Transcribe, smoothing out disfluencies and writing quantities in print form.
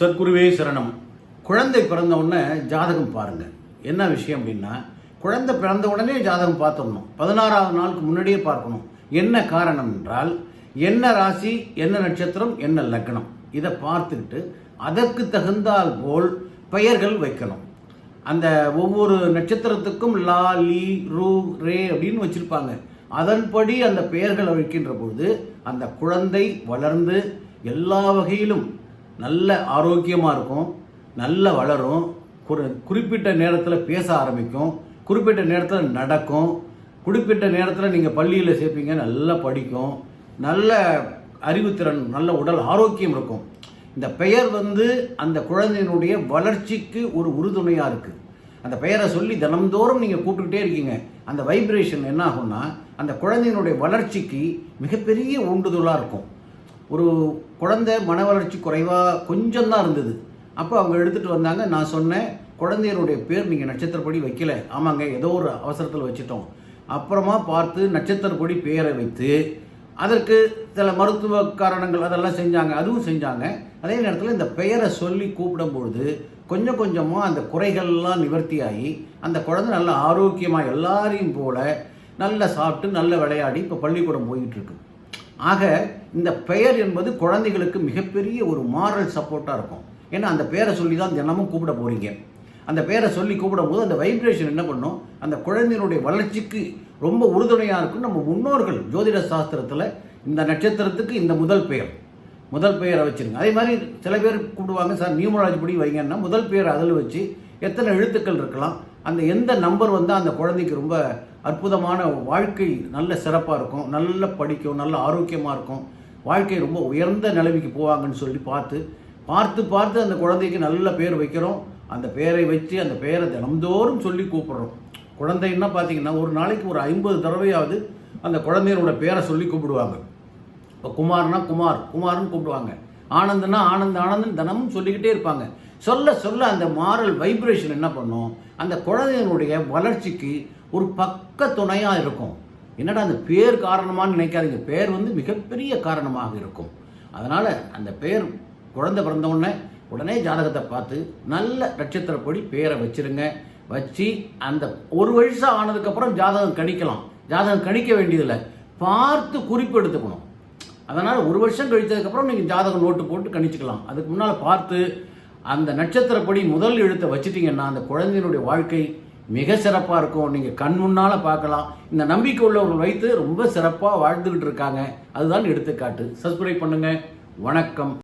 சத்குருவே சரணம். குழந்தை பிறந்த உடனே ஜாதகம் பாருங்க. என்ன விஷயம் அப்படின்னா, குழந்தை பிறந்த உடனே ஜாதகம் பார்த்துடணும். 16வது நாளுக்கு முன்னாடியே பார்க்கணும். என்ன காரணம் என்றால், என்ன ராசி, என்ன நட்சத்திரம், என்ன லக்னம், இதை பார்த்துக்கிட்டு அதற்கு தகுந்தால் போல் பெயர்கள் வைக்கணும். அந்த ஒவ்வொரு நட்சத்திரத்துக்கும் லா, லீ, ரூ, ரே அப்படின்னு வச்சிருப்பாங்க. அதன்படி அந்த பெயர்களை வைக்கின்ற பொழுது அந்த குழந்தை வளர்ந்து எல்லா வகையிலும் நல்ல ஆரோக்கியமாக இருக்கும், நல்ல வளரும், குறிப்பிட்ட நேரத்தில் பேச ஆரம்பிக்கும், குறிப்பிட்ட நேரத்தில் நடக்கும், குறிப்பிட்ட நேரத்தில் நீங்கள் பள்ளியில் சேர்ப்பீங்க, நல்லா படிக்கும், நல்ல அறிவுத்திறன், நல்ல உடல் ஆரோக்கியம் இருக்கும். இந்த பெயர் அந்த குழந்தையினுடைய வளர்ச்சிக்கு ஒரு உறுதுணையாக இருக்குது. அந்த பெயரை சொல்லி தினம்தோறும் நீங்கள் கூப்பிட்டுக்கிட்டே இருக்கீங்க. அந்த வைப்ரேஷன் என்ன ஆகும்னா, அந்த குழந்தையினுடைய வளர்ச்சிக்கு மிகப்பெரிய ஊண்டுதலாக இருக்கும். ஒரு குழந்தை மன வளர்ச்சி குறைவாக கொஞ்சம் தான் இருந்தது. அப்போ அவங்க எடுத்துகிட்டு வந்தாங்க. நான் சொன்னேன், குழந்தையினுடைய பேர் நீங்கள் நட்சத்திரப்படி வைக்கல. ஆமாங்க, ஏதோ ஒரு அவசரத்தில் வச்சுட்டோம். அப்புறமா பார்த்து நட்சத்திரப்படி பெயரை வைத்து அதற்கு சில மருத்துவ காரணங்கள் அதெல்லாம் செஞ்சாங்க, அதுவும் செஞ்சாங்க. அதே நேரத்தில் இந்த பெயரை சொல்லி கூப்பிடும்பொழுது கொஞ்சம் கொஞ்சமாக அந்த குறைகள்லாம் நிவர்த்தியாகி அந்த குழந்தை நல்ல ஆரோக்கியமாக எல்லாரையும் போல நல்லா சாப்பிட்டு நல்ல விளையாடி இப்போ பள்ளிக்கூடம் போயிட்டுருக்கு. ஆக இந்த பெயர் என்பது குழந்தைகளுக்கு மிகப்பெரிய ஒரு மாரல் சப்போர்ட்டாக இருக்கும். ஏன்னா அந்த பேரை சொல்லி தான் தினமும் கூப்பிட போகிறீங்க. அந்த பேரை சொல்லி கூப்பிடும்போது அந்த வைப்ரேஷன் என்ன பண்ணும், அந்த குழந்தையினுடைய வளர்ச்சிக்கு ரொம்ப உறுதுணையாக இருக்கும். நம்ம முன்னோர்கள் ஜோதிட சாஸ்திரத்தில் இந்த நட்சத்திரத்துக்கு இந்த முதல் பெயரை வச்சுருங்க. அதே மாதிரி சில பேர் கூப்பிடுவாங்க, சார் நியூமராலஜி படி வைங்கன்னா முதல் பெயர் அதில் வச்சு எத்தனை எழுத்துக்கள் இருக்கலாம், அந்த எந்த நம்பர் வந்தால் அந்த குழந்தைக்கு ரொம்ப அற்புதமான வாழ்க்கை நல்ல சிறப்பாக இருக்கும், நல்ல படிக்கும், நல்ல ஆரோக்கியமாக இருக்கும், வாழ்க்கை ரொம்ப உயர்ந்த நிலைமைக்கு போவாங்கன்னு சொல்லி பார்த்து அந்த குழந்தைக்கு நல்ல பேர் வைக்கிறோம். அந்த பேரை வச்சு அந்த பேரை தினம்தோறும் சொல்லி கூப்பிட்றோம். குழந்தைன்னா பார்த்தீங்கன்னா ஒரு நாளைக்கு ஒரு 50 தடவையாவது அந்த குழந்தையோட பேரை சொல்லி கூப்பிடுவாங்க. இப்போ குமார்னா குமார்னு கூப்பிடுவாங்க, ஆனந்தனா ஆனந்தன் தினமும் சொல்லிக்கிட்டே இருப்பாங்க. சொல்ல அந்த மாரல் வைப்ரேஷன் என்ன பண்ணும், அந்த குழந்தையினுடைய வளர்ச்சிக்கு ஒரு பக்க துணையாக இருக்கும். என்னடா அந்த பேர் காரணமானு நினைக்காதீங்க, பேர் மிகப்பெரிய காரணமாக இருக்கும். அதனால் அந்த பேர் குழந்தை பிறந்தவுடனே உடனே ஜாதகத்தை பார்த்து நல்ல நட்சத்திரப்படி பேரை வச்சிருங்க. வச்சு அந்த ஒரு வருஷம் ஆனதுக்கப்புறம் ஜாதகம் கணிக்கலாம். ஜாதகம் கணிக்க வேண்டியதில்லை, பார்த்து குறிப்பு எடுத்துக்கணும். அதனால் ஒரு வருஷம் கழித்ததுக்கப்புறம் நீங்கள் ஜாதகம் நோட்டு போட்டு கணிச்சிக்கலாம். அதுக்கு முன்னால் பார்த்து அந்த நட்சத்திரப்படி முதல் எழுத்தை வச்சுட்டிங்கன்னா அந்த குழந்தையினுடைய வாழ்க்கை மிக சிறப்பாக இருக்கும். நீங்கள் கண் முன்னால் பார்க்கலாம். இந்த நம்பிக்கை உள்ளவர்கள் வைத்து ரொம்ப சிறப்பாக வாழ்ந்துக்கிட்டு இருக்காங்க. அதுதான் எடுத்துக்காட்டு. சப்ஸ்கிரைப் பண்ணுங்கள். வணக்கம்.